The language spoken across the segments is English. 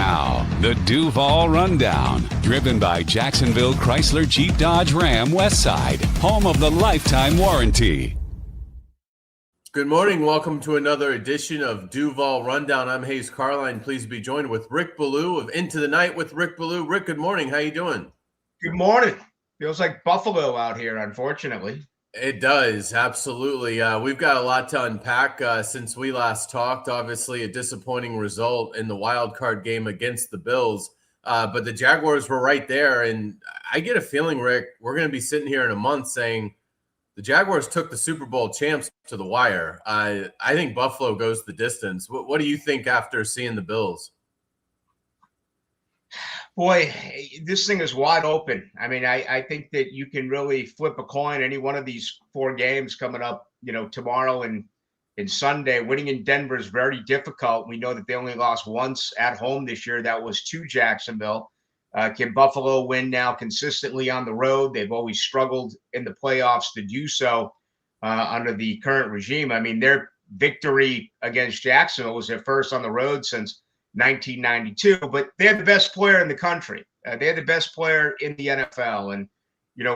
Now, the Duval Rundown, driven by Jacksonville Chrysler Jeep Dodge Ram Westside, home of the lifetime warranty. Good morning. Welcome to another edition of Duval Rundown. I'm Hayes Carline. Pleased to be joined with Rick Ballou of Into the Night with Rick Ballou. Rick, good morning. How you doing? Good morning. Feels like Buffalo out here, unfortunately. It does, absolutely. We've got a lot to unpack since we last talked. Obviously, a disappointing result in the wild card game against the Bills, but the Jaguars were right there. And I get a feeling, Rick, we're going to be sitting here in a month saying the Jaguars took the Super Bowl champs to the wire. I think Buffalo goes the distance. What do you think after seeing the Bills? Boy, this thing is wide open. I mean, I think that you can really flip a coin any one of these four games coming up, tomorrow and Sunday. Winning in Denver is very difficult. We know that they only lost once at home this year. That was to Jacksonville. Can Buffalo win now consistently on the road? They've always struggled in the playoffs to do so under the current regime. I mean, their victory against Jacksonville was their first on the road since 1992, but they're the best player in the country. They're the best player in the NFL. And,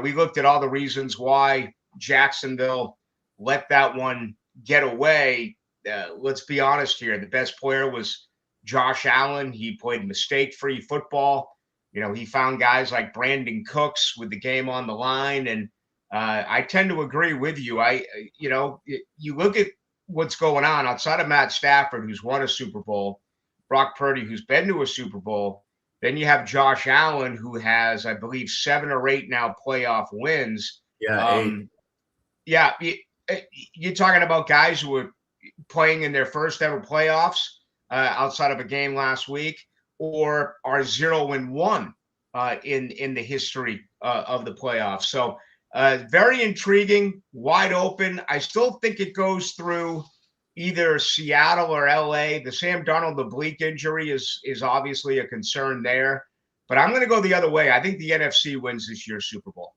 we looked at all the reasons why Jacksonville let that one get away. Let's be honest here. The best player was Josh Allen. He played mistake-free football. He found guys like Brandon Cooks with the game on the line. And I tend to agree with you. You look at what's going on outside of Matt Stafford, who's won a Super Bowl, Brock Purdy, who's been to a Super Bowl. Then you have Josh Allen, who has, I believe, 7 or 8 now playoff wins. Yeah, 8. You're talking about guys who were playing in their first ever playoffs outside of a game last week, or are 0-1 in the history of the playoffs. So very intriguing, wide open. I still think it goes through either Seattle or LA. The Sam Darnold oblique injury is obviously a concern there, but I'm going to go the other way. I think the NFC wins this year's Super Bowl.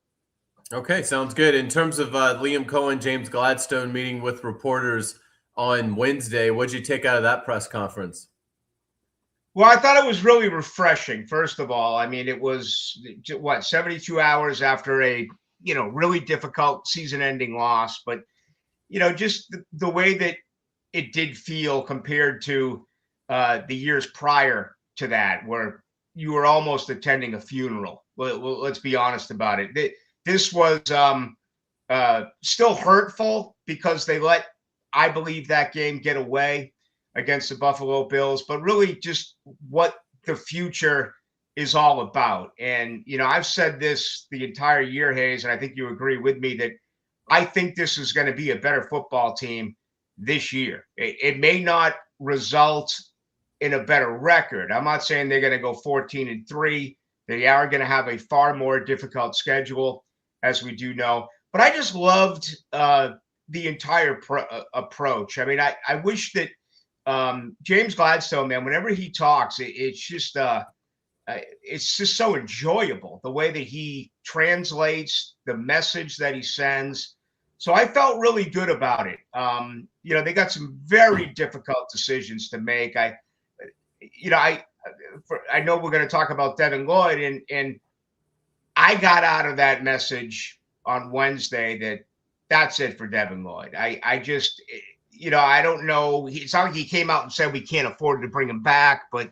Okay, sounds good. In terms of Liam Cohen, James Gladstone meeting with reporters on Wednesday, what'd you take out of that press conference? Well, I thought it was really refreshing. First of all, I mean, it was 72 hours after a, really difficult season-ending loss, but just the way that it did feel compared to the years prior to that, where you were almost attending a funeral. Well, let's be honest about it. This was still hurtful because they let, I believe, that game get away against the Buffalo Bills, but really just what the future is all about. And, I've said this the entire year, Hayes, and I think you agree with me that I think this is going to be a better football team this year. It may not result in a better record. I'm not saying they're going to go 14-3. They are going to have a far more difficult schedule, as we do know. But I just loved the entire approach. I mean, I wish that James Gladstone, man, whenever he talks, it's just so enjoyable, the way that he translates the message that he sends. So I felt really good about it. They got some very difficult decisions to make. I know we're going to talk about Devin Lloyd, and I got out of that message on Wednesday that's it for Devin Lloyd. I just, I don't know. It's not like he came out and said we can't afford to bring him back, but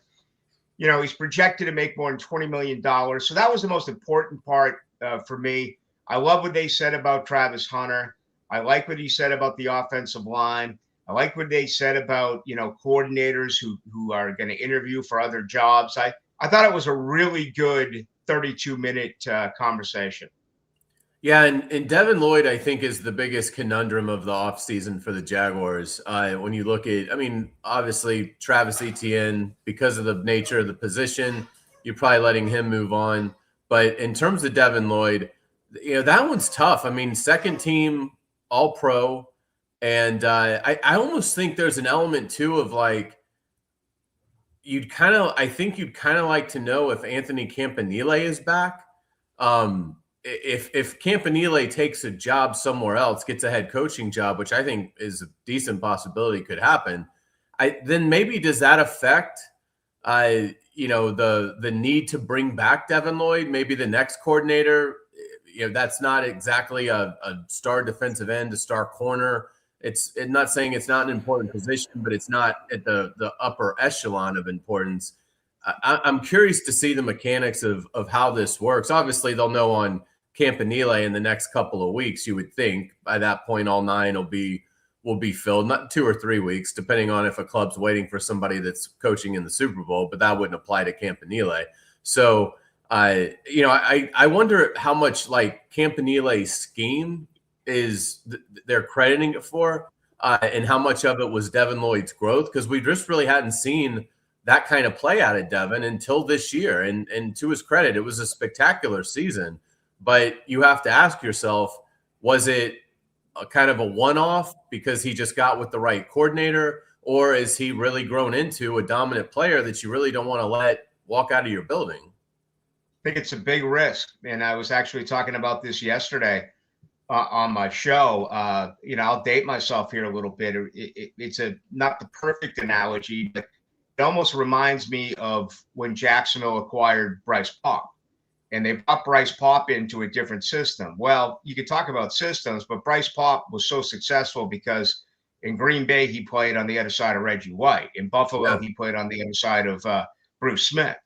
he's projected to make more than $20 million. So that was the most important part for me. I love what they said about Travis Hunter. I like what he said about the offensive line. I like what they said about, coordinators who are going to interview for other jobs. I thought it was a really good 32-minute conversation. Yeah, and Devin Lloyd, I think, is the biggest conundrum of the offseason for the Jaguars. When you look at, obviously, Travis Etienne, because of the nature of the position, you're probably letting him move on. But in terms of Devin Lloyd, that one's tough. I mean, second team All-Pro. And I almost think there's an element, too, of like, you'd kind of like to know if Anthony Campanile is back. If Campanile takes a job somewhere else, gets a head coaching job, which I think is a decent possibility could happen, then maybe does that affect the need to bring back Devin Lloyd, maybe the next coordinator, that's not exactly a star defensive end, a star corner. It's not saying it's not an important position, but it's not at the upper echelon of importance. I'm curious to see the mechanics of how this works. Obviously, they'll know on Campanile in the next couple of weeks. You would think by that point all 9 will be filled, not 2 or 3 weeks, depending on if a club's waiting for somebody that's coaching in the Super Bowl. But that wouldn't apply to Campanile. So, I wonder how much like Campanile's scheme is they're crediting it for, and how much of it was Devin Lloyd's growth, because we just really hadn't seen that kind of play out of Devin until this year. And to his credit, it was a spectacular season. But you have to ask yourself, was it a kind of a one-off because he just got with the right coordinator, or is he really grown into a dominant player that you really don't want to let walk out of your building? I think it's a big risk. And I was actually talking about this yesterday on my show. I'll date myself here a little bit. It's not the perfect analogy, but it almost reminds me of when Jacksonville acquired Bryce Paup, and they brought Bryce Paup into a different system. Well, you could talk about systems, but Bryce Paup was so successful because in Green Bay, he played on the other side of Reggie White. In Buffalo, he played on the other side of Bruce Smith.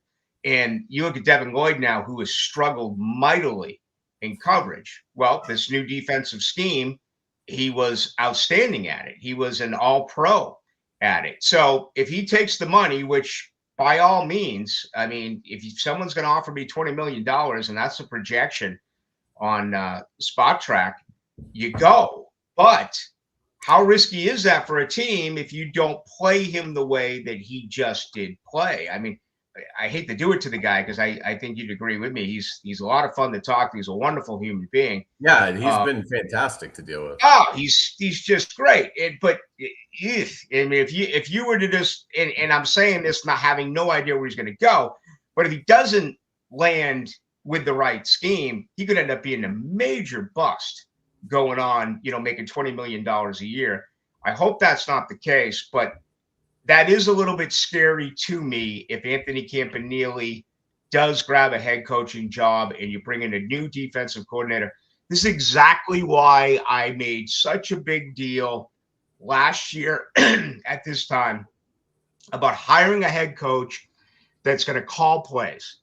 And you look at Devin Lloyd now, who has struggled mightily in coverage. Well, this new defensive scheme, he was outstanding at it. He was an all-pro at it. So if he takes the money, which by all means, I mean, if someone's going to offer me $20 million, and that's a projection on Spot Track, you go. But how risky is that for a team if you don't play him the way that he just did play? I mean, I hate to do it to the guy because I think you'd agree with me. He's a lot of fun to talk to. He's a wonderful human being. Yeah, he's been fantastic to deal with. Oh, he's just great. But if you were to just and I'm saying this not having no idea where he's going to go, but if he doesn't land with the right scheme, he could end up being a major bust going on, making $20 million a year. I hope that's not the case, but that is a little bit scary to me if Anthony Campanile does grab a head coaching job and you bring in a new defensive coordinator. This is exactly why I made such a big deal last year at this time about hiring a head coach that's going to call plays,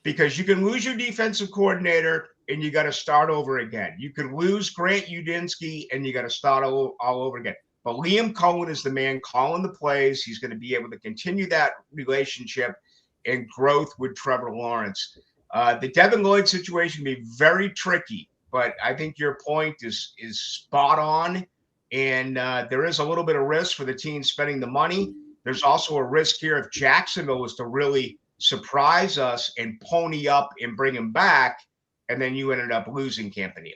because you can lose your defensive coordinator and you got to start over again. You can lose Grant Udinski and you got to start all over again. But Liam Cohen is the man calling the plays. He's going to be able to continue that relationship and growth with Trevor Lawrence. The Devin Lloyd situation can be very tricky, but I think your point is spot on. And there is a little bit of risk for the team spending the money. There's also a risk here if Jacksonville was to really surprise us and pony up and bring him back, and then you ended up losing Campanile.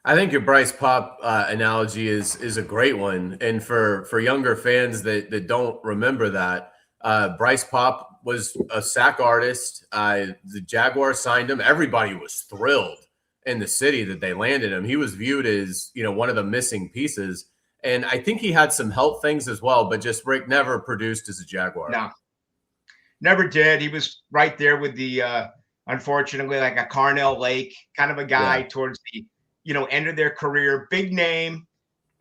I think your Bryce Paup analogy is a great one. And for younger fans that don't remember that, Bryce Paup was a sack artist. The Jaguars signed him. Everybody was thrilled in the city that they landed him. He was viewed as, one of the missing pieces. And I think he had some health things as well, but just Rick never produced as a Jaguar. No, never did. He was right there with the, unfortunately, like a Carnell Lake kind of a guy towards the, end of their career. Big name,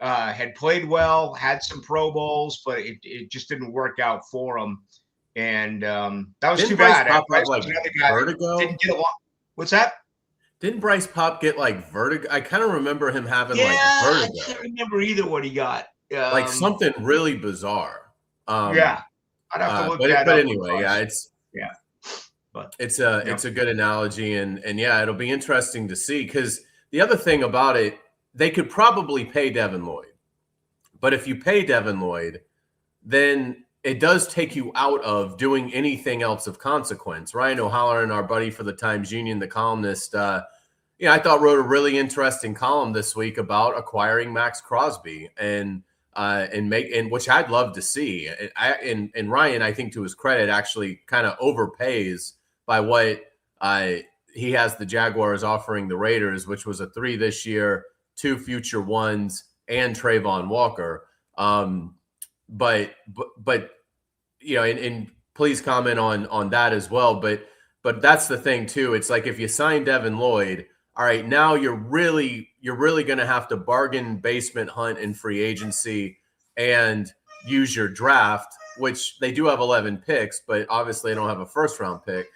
had played well, had some Pro Bowls, but it just didn't work out for him. And that was too bad. Bryce like vertigo? Didn't get along. What's that? Didn't Bryce Paup get like vertigo? I kind of remember him having like vertigo. I can't remember either what he got. Like something really bizarre. I'd have to look that up. But anyway, it's a good analogy, and it'll be interesting to see, because the other thing about it, they could probably pay Devin Lloyd, but if you pay Devin Lloyd, then it does take you out of doing anything else of consequence. Ryan O'Halloran, our buddy for the Times-Union, the columnist, I thought wrote a really interesting column this week about acquiring Max Crosby and which I'd love to see. And Ryan, I think to his credit, actually kind of overpays by what he has the Jaguars offering the Raiders, which was a 3 this year, 2 future 1s, and Trayvon Walker. But and please comment on that as well. But that's the thing too. It's like if you sign Devin Lloyd, all right, now you're really going to have to bargain, basement hunt in free agency and use your draft, which they do have 11 picks, but obviously they don't have a first round pick.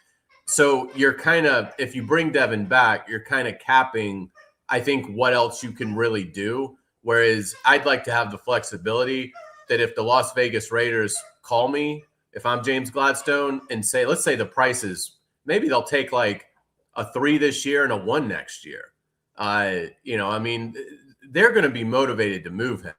So you're kind of, if you bring Devin back, you're kind of capping, I think, what else you can really do. Whereas I'd like to have the flexibility that if the Las Vegas Raiders call me, if I'm James Gladstone, and say, let's say the price is, maybe they'll take like a 3 this year and a 1 next year. I mean, they're going to be motivated to move him.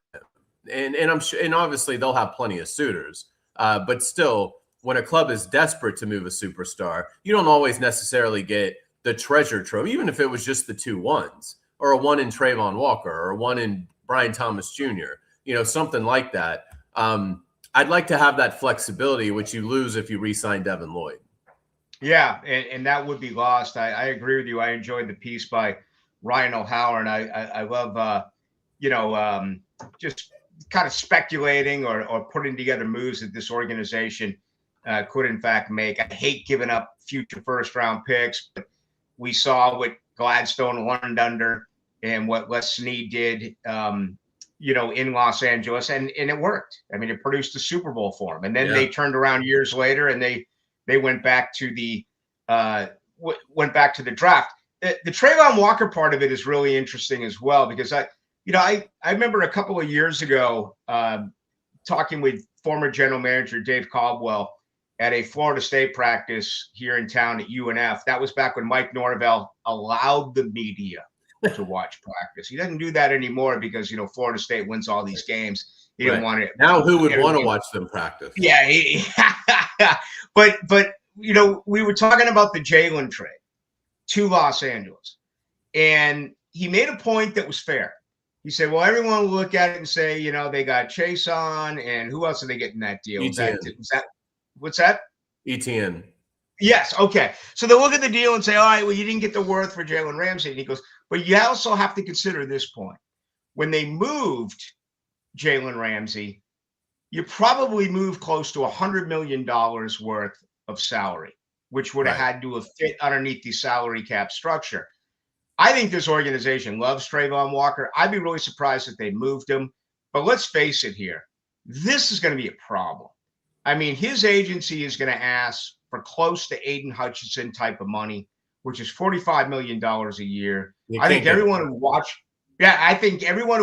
And I'm sure, and obviously they'll have plenty of suitors. But still, when a club is desperate to move a superstar, you don't always necessarily get the treasure trove, even if it was just the 2 1s, or a 1 in Trayvon Walker, or a 1 in Brian Thomas Jr., something like that. I'd like to have that flexibility, which you lose if you re-sign Devin Lloyd. Yeah, and that would be lost. I agree with you. I enjoyed the piece by Ryan O'Halloran. I love, just kind of speculating or putting together moves that this organization could, in fact, make. I hate giving up future first-round picks, but we saw what Gladstone learned under and what Les Snead did, in Los Angeles, and it worked. I mean, it produced a Super Bowl for them. And then they turned around years later and they went back to the draft. The Trayvon Walker part of it is really interesting as well, because I remember a couple of years ago talking with former general manager Dave Caldwell at a Florida State practice here in town at UNF. That was back when Mike Norvell allowed the media to watch practice. He doesn't do that anymore because, Florida State wins all these games. He didn't want it. Now who would want to watch them practice? Yeah. But we were talking about the Jalen trade to Los Angeles, and he made a point that was fair. He said, well, everyone will look at it and say, they got Chase on, and who else did they get in that deal? What's that? ETN. Yes. Okay. So they look at the deal and say, all right, well, you didn't get the worth for Jalen Ramsey. And he goes, but you also have to consider this point. When they moved Jalen Ramsey, you probably moved close to $100 million worth of salary, which would have had to have fit underneath the salary cap structure. I think this organization loves Trayvon Walker. I'd be really surprised if they moved him. But let's face it here. This is going to be a problem. I mean, his agency is going to ask for close to Aiden Hutchinson type of money, which is $45 million a year. I think everyone who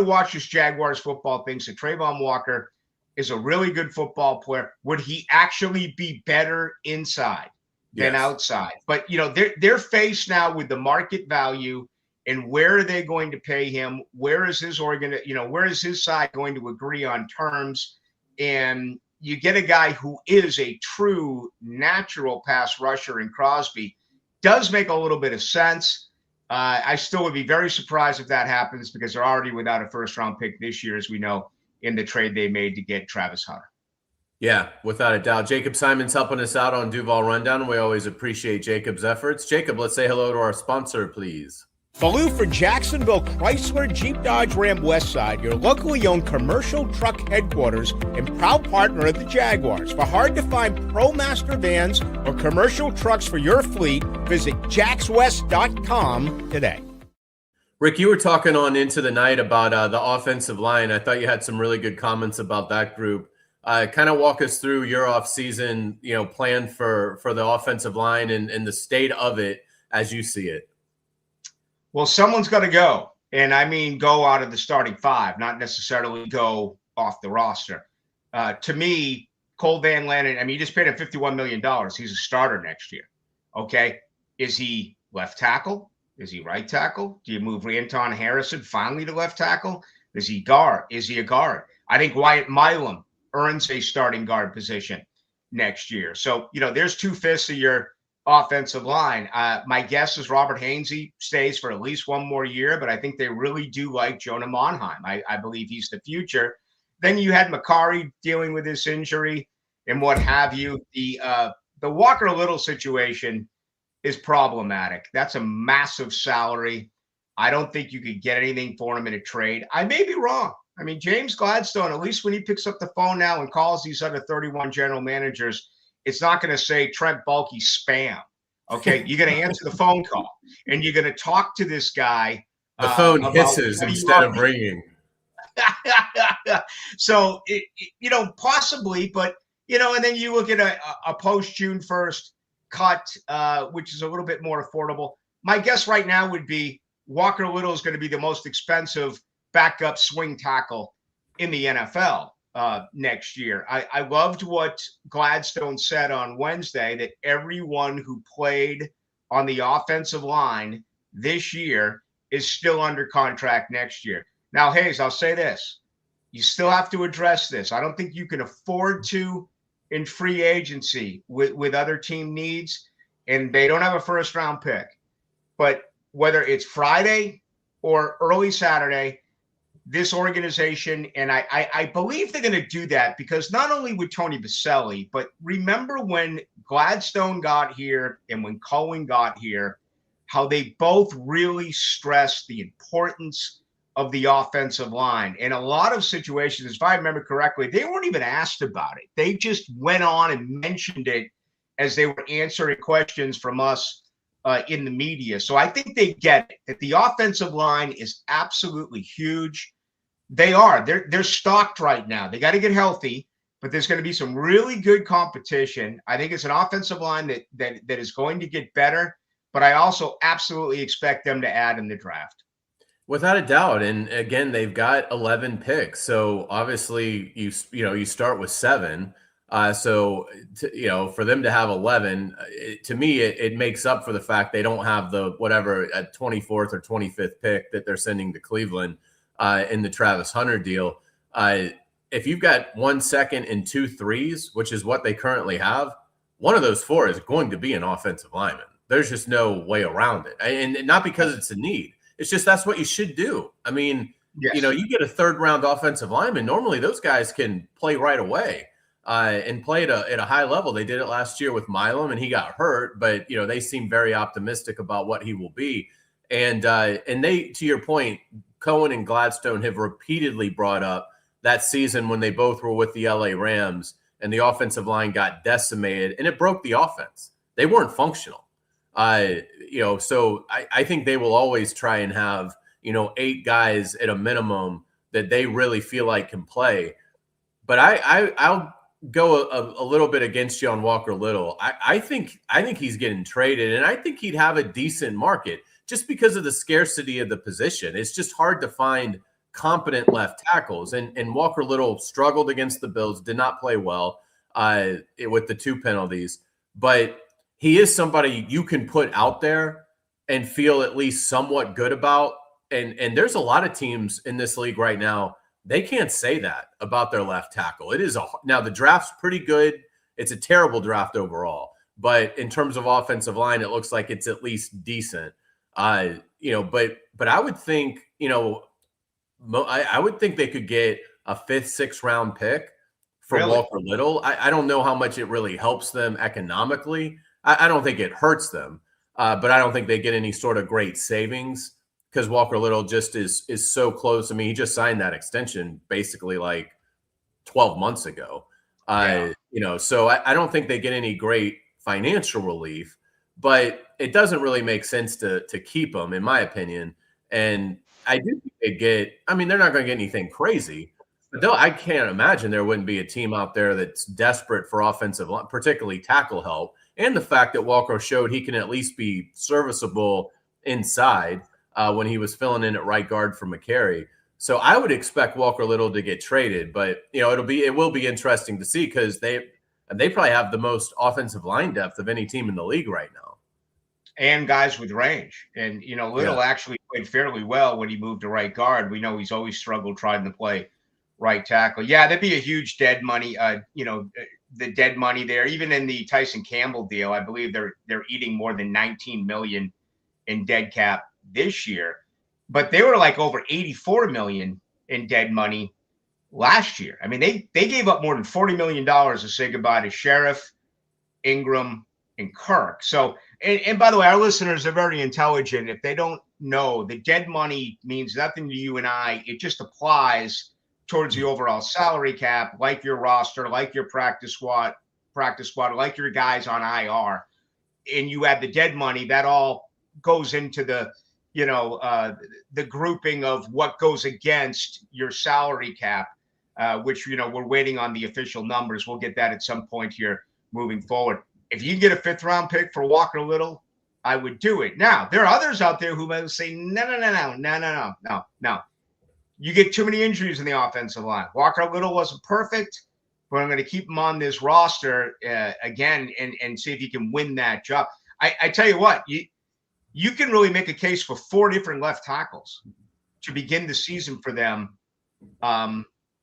watches Jaguars football thinks that Trayvon Walker is a really good football player. Would he actually be better inside than outside? But, they're faced now with the market value and where are they going to pay him? Where is his where is his side going to agree on terms? And you get a guy who is a true natural pass rusher in Crosby. Does make a little bit of sense. I still would be very surprised if that happens because they're already without a first-round pick this year, as we know, in the trade they made to get Travis Hunter. Yeah, without a doubt. Jacob Simon's helping us out on Duval Rundown. We always appreciate Jacob's efforts. Jacob, let's say hello to our sponsor, please. Baloo for Jacksonville Chrysler Jeep Dodge Ram Westside, your locally owned commercial truck headquarters and proud partner of the Jaguars. For hard-to-find ProMaster vans or commercial trucks for your fleet, visit jaxwest.com today. Rick, you were talking on Into the Night about the offensive line. I thought you had some really good comments about that group. Kind of walk us through your offseason, plan for the offensive line and the state of it as you see it. Well, someone's got to go. And I mean, go out of the starting 5, not necessarily go off the roster. To me, Cole Van Lannon, you just paid him $51 million. He's a starter next year. Okay. Is he left tackle? Is he right tackle? Do you move Anton Harrison finally to left tackle? Is he guard? Is he a guard? I think Wyatt Milam earns a starting guard position next year. So, there's 2/5 of your offensive line. My guess is Robert Hainsey stays for at least one more year, but I think they really do like Jonah Monheim. I believe he's the future. Then you had Macari dealing with this injury and what have you. The Walker Little situation is problematic. That's a massive salary. I don't think you could get anything for him in a trade. I may be wrong. James Gladstone, at least when he picks up the phone now and calls these other 31 general managers it's not going to say Trent Baalke spam. Okay, you're going to answer the phone call, and you're going to talk to this guy. The phone about hisses what he instead of wants. ringing. So, possibly, but, and then you look at a post June 1st cut, which is a little bit more affordable. My guess right now would be Walker Little is going to be the most expensive backup swing tackle in the NFL next year. I loved what Gladstone said on Wednesday, that everyone who played on the offensive line this year is still under contract next year. Now, Hayes, I'll say this. You still have to address this. I don't think you can afford to in free agency with other team needs, and they don't have a first-round pick. But whether it's Friday or early Saturday, this organization, and I believe they're going to do that, because not only with Tony Baselli, but remember when Gladstone got here and when Cohen got here, how they both really stressed the importance of the offensive line. In a lot of situations, if I remember correctly, they weren't even asked about it. They just went on and mentioned it as they were answering questions from us in the media. So I think they get it, that the offensive line is absolutely huge. They're stocked right now. They got to get healthy, but there's going to be some really good competition. I think it's an offensive line that is going to get better, but I also absolutely expect them to add in the draft. Without a doubt. And again, they've got 11 picks. So obviously you start with 7. For them to have 11, to me, it makes up for the fact they don't have the 24th or 25th pick that they're sending to Cleveland in the Travis Hunter deal. If you've got 1 second and 2 threes, which is what they currently have, one of those 4 is going to be an offensive lineman. There's just no way around it. And not because it's a need. It's just that's what you should do. I mean, yes. You get a 3rd-round offensive lineman. Normally, those guys can play right away and play at a high level. They did it last year with Milam, and he got hurt. But they seem very optimistic about what he will be. And they, to your point, Cohen and Gladstone have repeatedly brought up that season when they both were with the LA Rams and the offensive line got decimated, and it broke the offense. They weren't functional. So I think they will always try and have, 8 guys at a minimum that they really feel like can play. But I'll go a little bit against you on Walker Little. I think he's getting traded, and I think he'd have a decent market just because of the scarcity of the position. It's just hard to find competent left tackles. And Walker Little struggled against the Bills, did not play well with the 2 penalties. But he is somebody you can put out there and feel at least somewhat good about. And there's a lot of teams in this league right now, they can't say that about their left tackle. Now the draft's pretty good. It's a terrible draft overall. But in terms of offensive line, it looks like it's at least decent. But I would think, I would think they could get a 5th, 6th round pick for Really? Walker Little. I don't know how much it really helps them economically. I don't think it hurts them, but I don't think they get any sort of great savings because Walker Little just is so close. I mean, he just signed that extension basically like 12 months ago. So I don't think they get any great financial relief, but it doesn't really make sense to keep him, in my opinion. And I do think they're not going to get anything crazy, but I can't imagine there wouldn't be a team out there that's desperate for offensive line, particularly tackle help. And the fact that Walker showed he can at least be serviceable inside when he was filling in at right guard for McCary. So I would expect Walker Little to get traded, but it will be interesting to see because they probably have the most offensive line depth of any team in the league right now. And guys with range. And Little actually played fairly well when he moved to right guard. We know he's always struggled trying to play right tackle. Yeah, that'd be a huge dead money. The dead money there, even in the Tyson Campbell deal, I believe they're eating more than $19 million in dead cap this year, but they were like over $84 million in dead money last year. I mean, they gave up more than $40 million to say goodbye to Sheriff, Ingram, and Kirk. So, and by the way, our listeners are very intelligent. If they don't know, the dead money means nothing to you and I. It just applies towards the overall salary cap, like your roster, like your practice squad practice squad, like your guys on IR, and you add the dead money, that all goes into the, the grouping of what goes against your salary cap, which, we're waiting on the official numbers. We'll get that at some point here moving forward. If you can get a 5th-round pick for Walker Little, I would do it. Now, there are others out there who may say, no. You get too many injuries in the offensive line. Walker Little wasn't perfect, but I'm going to keep him on this roster again and see if he can win that job. I tell you what, you can really make a case for 4 different left tackles to begin the season for them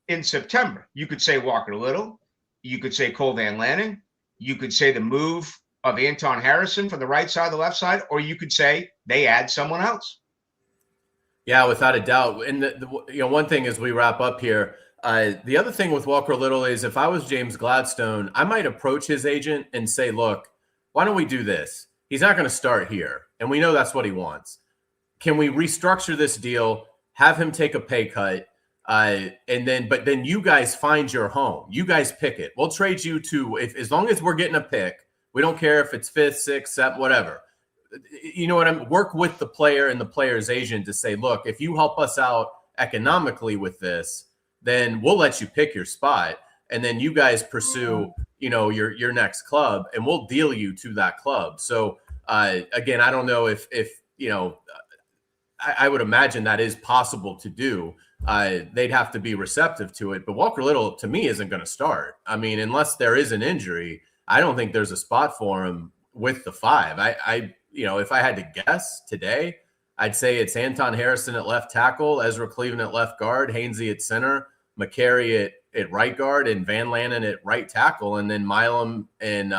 in September. You could say Walker Little. You could say Cole Van Lannon. You could say the move of Anton Harrison from the right side, the left side, or you could say they add someone else. Yeah, without a doubt. And one thing as we wrap up here, the other thing with Walker Little is if I was James Gladstone, I might approach his agent and say, look, why don't we do this? He's not going to start here, and we know that's what he wants. Can we restructure this deal, have him take a pay cut, but then you guys find your home. You guys pick it. We'll trade you to, as long as we're getting a pick, we don't care if it's 5th, 6th, 7th, whatever. You know what I mean? Work with the player and the player's agent to say, look, if you help us out economically with this, then we'll let you pick your spot. And then you guys pursue, your next club, and we'll deal you to that club. So again, I don't know if I would imagine that is possible to do. They'd have to be receptive to it. But Walker Little, to me, isn't going to start. I mean, unless there is an injury, I don't think there's a spot for him with the 5. If I had to guess today, I'd say it's Anton Harrison at left tackle, Ezra Cleveland at left guard, Hainsey at center, McCary at right guard, and Van Lannon at right tackle, and then Milam and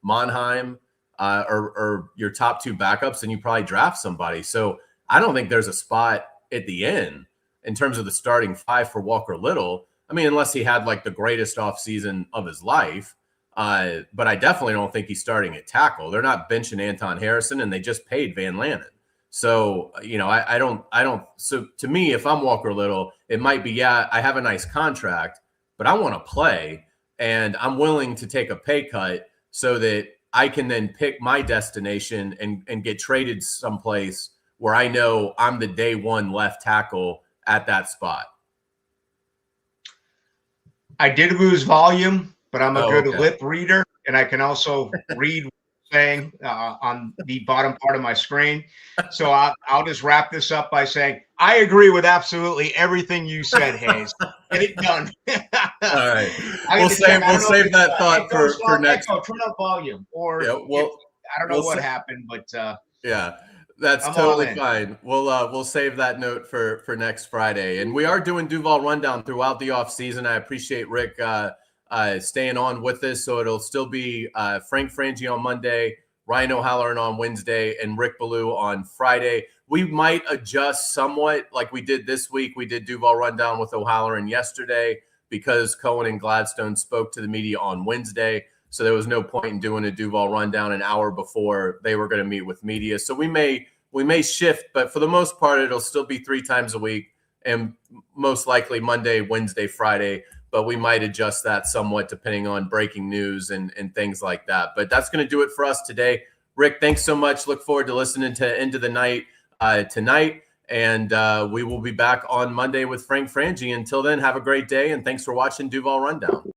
Monheim are your top 2 backups, and you probably draft somebody. So I don't think there's a spot at the end in terms of the starting 5 for Walker Little. I mean, unless he had like the greatest offseason of his life. But I definitely don't think he's starting at tackle. They're not benching Anton Harrison, and they just paid Van Lannon. So, I don't. So to me, if I'm Walker Little, it might be, I have a nice contract, but I want to play, and I'm willing to take a pay cut so that I can then pick my destination and get traded someplace where I know I'm the day 1 left tackle at that spot. I did lose volume, but I'm a good lip reader, and I can also read what you're saying on the bottom part of my screen. So I'll just wrap this up by saying I agree with absolutely everything you said, Hayes. Get it done. All right. We'll save that thought for next. Turn up volume, or I don't know what happened, but yeah. That's totally fine. We'll save that note for next Friday. And we are doing Duval Rundown throughout the off season. I appreciate Rick staying on with us. So it'll still be Frank Frangie on Monday, Ryan O'Halloran on Wednesday, and Rick Ballou on Friday. We might adjust somewhat like we did this week. We did Duval Rundown with O'Halloran yesterday because Cohen and Gladstone spoke to the media on Wednesday. So there was no point in doing a Duval Rundown an hour before they were going to meet with media. So we may shift, but for the most part, it'll still be 3 times a week, and most likely Monday, Wednesday, Friday. But we might adjust that somewhat depending on breaking news and things like that. But that's going to do it for us today. Rick, thanks so much. Look forward to listening to End of the Night tonight. And we will be back on Monday with Frank Frangie. Until then, have a great day, and thanks for watching Duval Rundown.